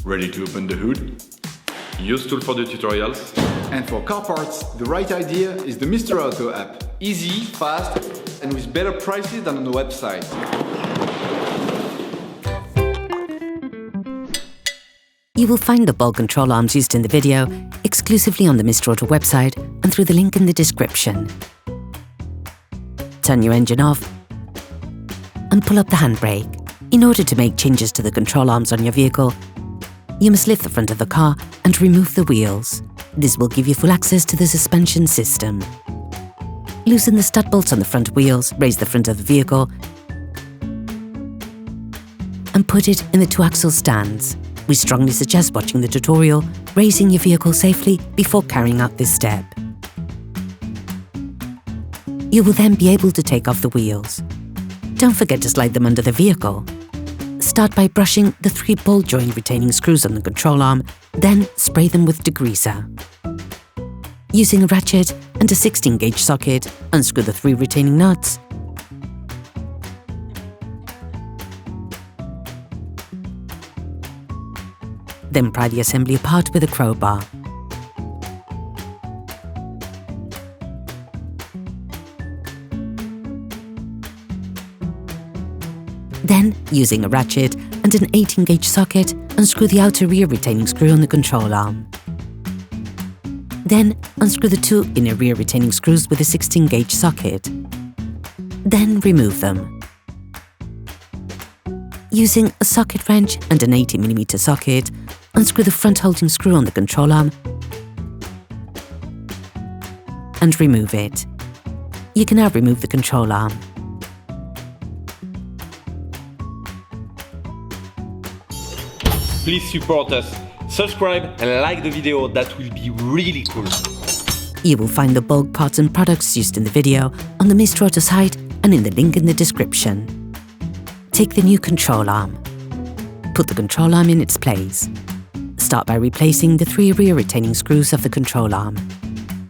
Ready to open the hood? UseTool for the tutorials. And for car parts, the right idea is the Mr. Auto app. Easy, fast, and with better prices than on the website. You will find the bulb control arms used in the video exclusively on the Mr. Auto website and through the link in the description. Turn your engine off and pull up the handbrake. In order to make changes to the control arms on your vehicle, you must lift the front of the car and remove the wheels. This will give you full access to the suspension system. Loosen the stud bolts on the front wheels, raise the front of the vehicle, and put it in the 2-axle stands. We strongly suggest watching the tutorial, raising your vehicle safely before carrying out this step. You will then be able to take off the wheels. Don't forget to slide them under the vehicle. Start by brushing the 3 ball joint retaining screws on the control arm, then spray them with degreaser. Using a ratchet and a 16-gauge socket, unscrew the 3 retaining nuts. Then pry the assembly apart with a crowbar. Then, using a ratchet and an 18-gauge socket, unscrew the outer rear retaining screw on the control arm. Then, unscrew the 2 inner rear retaining screws with a 16-gauge socket. Then, remove them. Using a socket wrench and an 80mm socket, unscrew the front holding screw on the control arm and remove it. You can now remove the control arm. Please support us, subscribe and like the video, that will be really cool. You will find the bulk parts and products used in the video on the Mr. Auto site and in the link in the description. Take the new control arm. Put the control arm in its place. Start by replacing the 3 rear retaining screws of the control arm.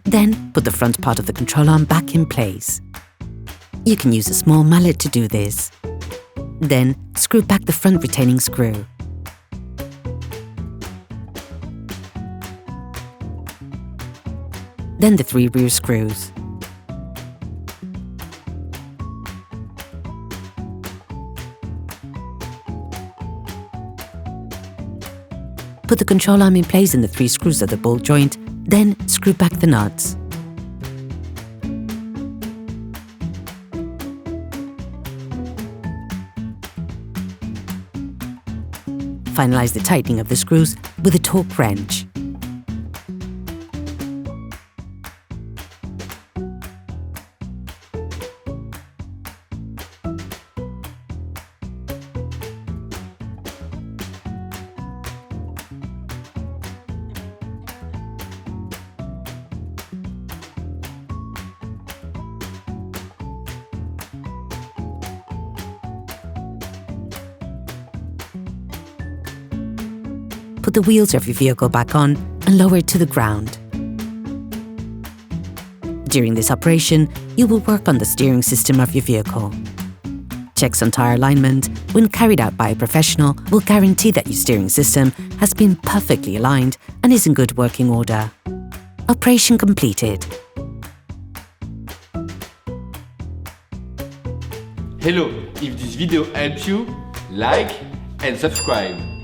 Then put the front part of the control arm back in place. You can use a small mallet to do this. Then screw back the front retaining screw. Then the 3 rear screws. Put the control arm in place in the 3 screws of the ball joint, then screw back the nuts. Finalize the tightening of the screws with a torque wrench. Put the wheels of your vehicle back on and lower it to the ground. During this operation, you will work on the steering system of your vehicle. Checks on tyre alignment, when carried out by a professional, will guarantee that your steering system has been perfectly aligned and is in good working order. Operation completed. Hello, if this video helps you, like and subscribe.